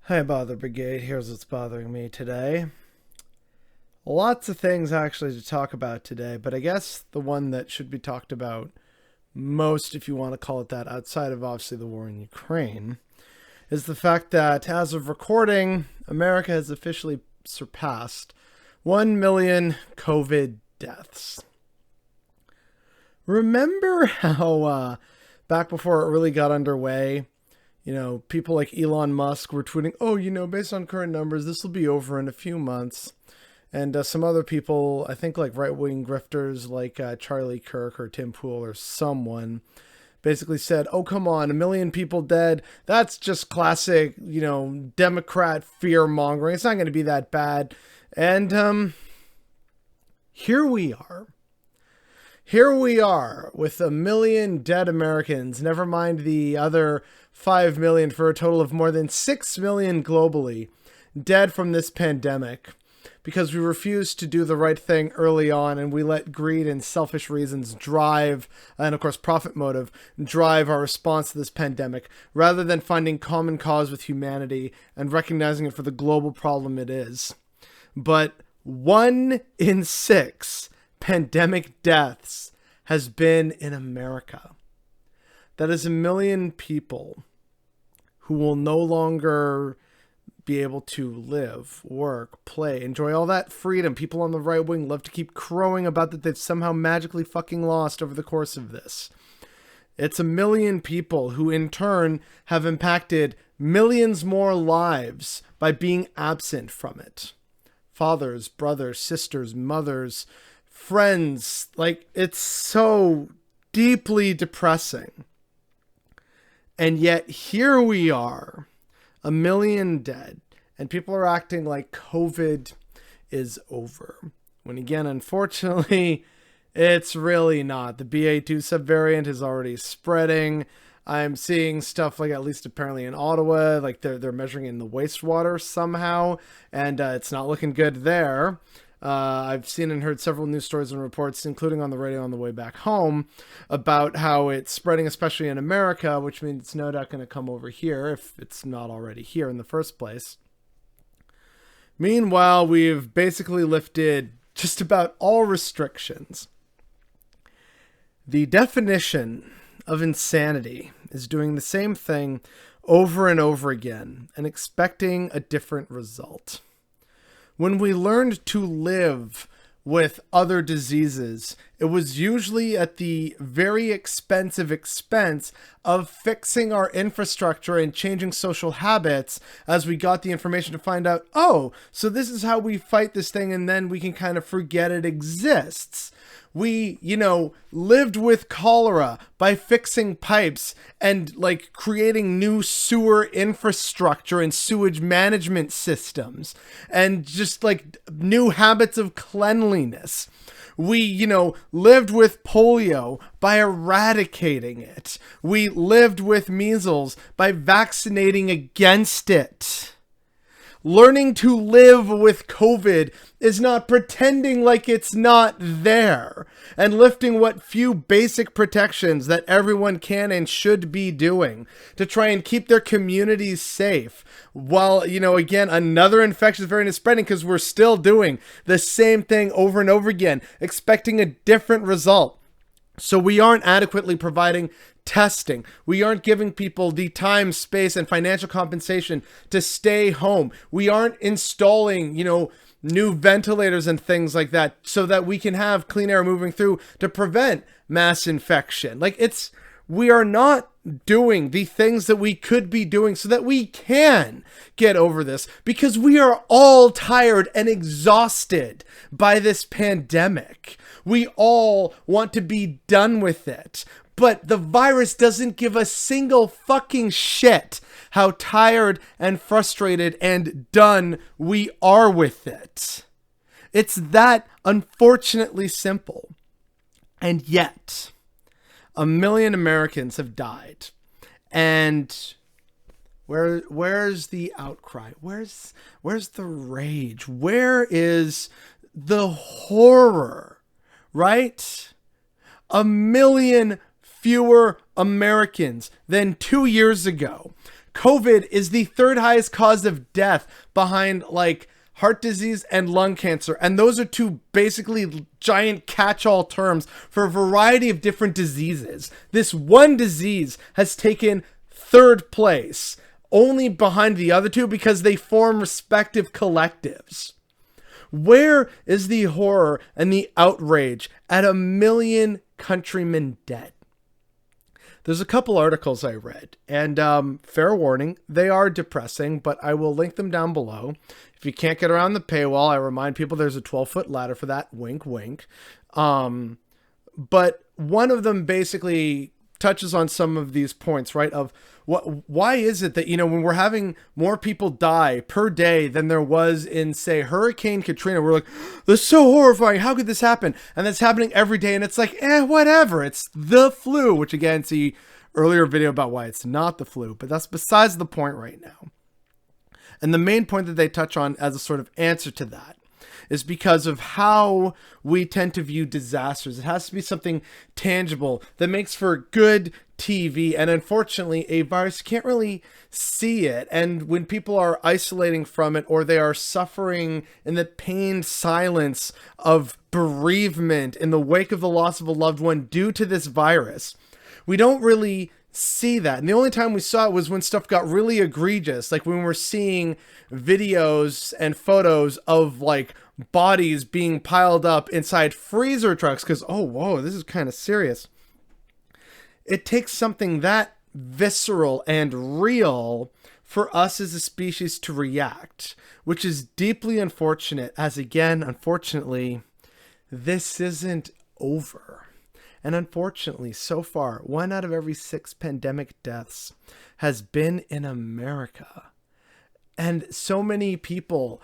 Hi, Bother Brigade. Here's what's bothering me today. Lots of things actually to talk about today, but I guess the one that should be talked about most, if you want to call it that, outside of obviously the war in Ukraine, is the fact that as of recording, America has officially surpassed 1 million COVID deaths. Remember how back before it really got underway, people like Elon Musk were tweeting, oh, based on current numbers, this will be over in a few months. And some other people, I think like right-wing grifters like Charlie Kirk or Tim Pool or someone, basically said, oh, come on, 1 million people dead. That's just classic, Democrat fear-mongering. It's not going to be that bad. And here we are. Here we are with 1 million dead Americans, never mind the other 5 million, for a total of more than 6 million globally dead from this pandemic because we refused to do the right thing early on, and we let greed and selfish reasons drive, and of course profit motive, drive our response to this pandemic rather than finding common cause with humanity and recognizing it for the global problem it is. But 1 in 6 pandemic deaths has been in America. That is 1 million people who will no longer be able to live, work, play, enjoy all that freedom people on the right wing love to keep crowing about that they've somehow magically fucking lost over the course of this. It's 1 million people who in turn have impacted millions more lives by being absent from it. Fathers, brothers, sisters, mothers, friends. Like, it's so deeply depressing. And yet here we are, 1 million dead, and people are acting like COVID is over. When again, unfortunately, it's really not. The BA2 subvariant is already spreading. I'm seeing stuff like, at least apparently in Ottawa, like they're measuring in the wastewater somehow, and it's not looking good there. I've seen and heard several news stories and reports, including on the radio on the way back home, about how it's spreading, especially in America, which means it's no doubt going to come over here if it's not already here in the first place. Meanwhile, we've basically lifted just about all restrictions. The definition of insanity is doing the same thing over and over again and expecting a different result. When we learned to live with other diseases, it was usually at the very expensive expense of fixing our infrastructure and changing social habits as we got the information to find out, oh, so this is how we fight this thing, and then we can kind of forget it exists. We, lived with cholera by fixing pipes and like creating new sewer infrastructure and sewage management systems and just like new habits of cleanliness. We, lived with polio by eradicating it. We lived with measles by vaccinating against it. Learning to live with COVID is not pretending like it's not there and lifting what few basic protections that everyone can and should be doing to try and keep their communities safe while, again, another infectious variant is spreading because we're still doing the same thing over and over again, expecting a different result. So we aren't adequately providing testing. We aren't giving people the time, space, and financial compensation to stay home. We aren't installing, new ventilators and things like that so that we can have clean air moving through to prevent mass infection. We are not doing the things that we could be doing so that we can get over this because we are all tired and exhausted by this pandemic. We all want to be done with it. But the virus doesn't give a single fucking shit how tired and frustrated and done we are with it. It's that unfortunately simple. And yet, 1 million Americans have died. And where's the outcry? Where's the rage? Where is the horror? Right? 1 million fewer Americans than 2 years ago COVID is the third highest cause of death behind like heart disease and lung cancer. And those are two basically giant catch-all terms for a variety of different diseases. This one disease has taken third place, only behind the other two because they form respective collectives. Where is the horror and the outrage at 1 million countrymen dead? There's a couple articles I read, and fair warning, they are depressing, but I will link them down below. If you can't get around the paywall, I remind people there's a 12-foot ladder for that. Wink, wink. But one of them basically touches on some of these points, right? Of why is it that, when we're having more people die per day than there was in, say, Hurricane Katrina, we're like, this is so horrifying. How could this happen? And that's happening every day. And it's like, whatever. It's the flu, which again, see earlier video about why it's not the flu, but that's besides the point right now. And the main point that they touch on as a sort of answer to that is because of how we tend to view disasters. It has to be something tangible that makes for good TV. And unfortunately, a virus can't really see it. And when people are isolating from it, or they are suffering in the pained silence of bereavement in the wake of the loss of a loved one due to this virus, we don't really see that. And the only time we saw it was when stuff got really egregious, like when we're seeing videos and photos of like bodies being piled up inside freezer trucks because, oh, whoa, this is kind of serious. It takes something that visceral and real for us as a species to react, which is deeply unfortunate, as again, unfortunately, this isn't over. And unfortunately, so far, 1 out of every 6 pandemic deaths has been in America. And so many people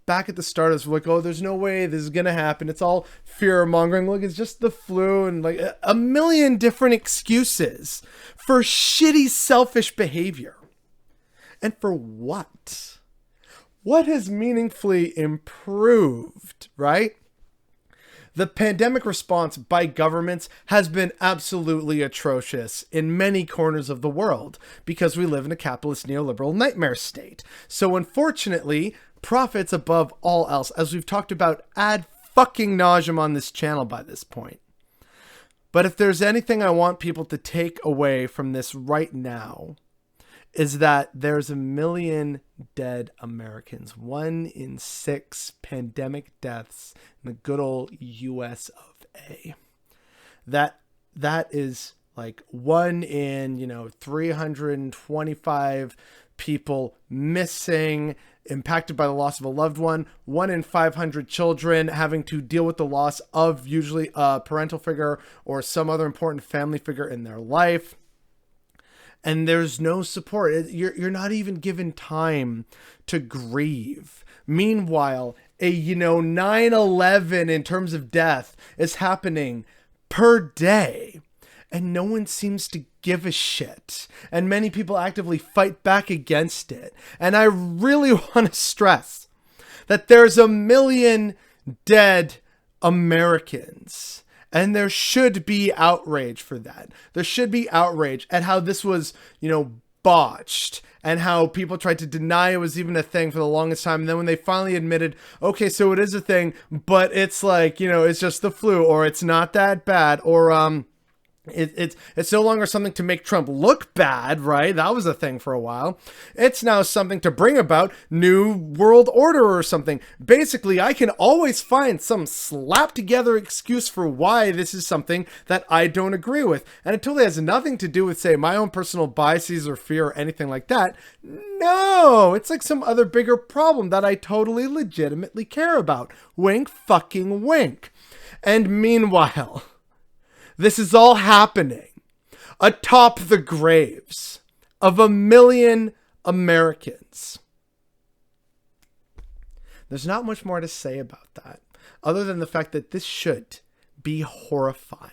back at the start of this were like, oh, there's no way this is going to happen. It's all fear mongering. Look, it's just the flu, and like a million different excuses for shitty, selfish behavior. And for what? What has meaningfully improved, right? The pandemic response by governments has been absolutely atrocious in many corners of the world because we live in a capitalist neoliberal nightmare state. So unfortunately, profits above all else, as we've talked about ad fucking nauseum on this channel by this point. But if there's anything I want people to take away from this right now, is that there's 1 million dead Americans, 1 in 6 pandemic deaths in the good old US of A. That is like 1 in, 325 people missing, impacted by the loss of a loved one, 1 in 500 children having to deal with the loss of usually a parental figure or some other important family figure in their life. And there's no support. You're not even given time to grieve. Meanwhile, a 9/11 in terms of death is happening per day, and no one seems to give a shit. And many people actively fight back against it. And I really want to stress that there's 1 million dead Americans. And there should be outrage for that. There should be outrage at how this was, botched, and how people tried to deny it was even a thing for the longest time. And then when they finally admitted, okay, so it is a thing, but it's like, it's just the flu, or it's not that bad, or it's no longer something to make Trump look bad, right? That was a thing for a while. It's now something to bring about new world order or something. Basically, I can always find some slap together excuse for why this is something that I don't agree with. And it totally has nothing to do with, say, my own personal biases or fear or anything like that. No, it's like some other bigger problem that I totally legitimately care about. Wink, fucking wink. And meanwhile, this is all happening atop the graves of 1 million Americans. There's not much more to say about that, other than the fact that this should be horrifying,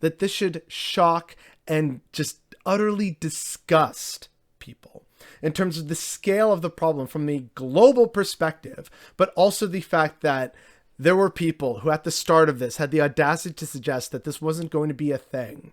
that this should shock and just utterly disgust people in terms of the scale of the problem from the global perspective, but also the fact that there were people who at the start of this had the audacity to suggest that this wasn't going to be a thing,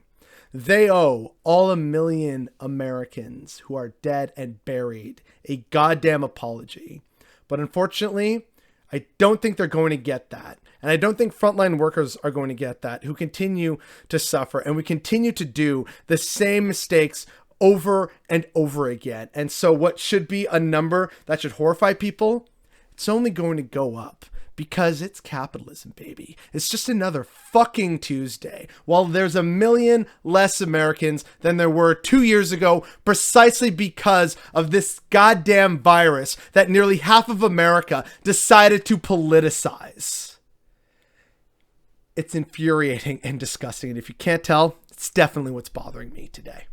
They owe all 1 million Americans who are dead and buried a goddamn apology. But unfortunately, I don't think they're going to get that. And I don't think frontline workers are going to get that, who continue to suffer. And we continue to do the same mistakes over and over again. And so what should be a number that should horrify people, it's only going to go up. Because it's capitalism, baby. It's just another fucking Tuesday. While there's 1 million less Americans than there were 2 years ago, precisely because of this goddamn virus that nearly half of America decided to politicize. It's infuriating and disgusting. And if you can't tell, it's definitely what's bothering me today.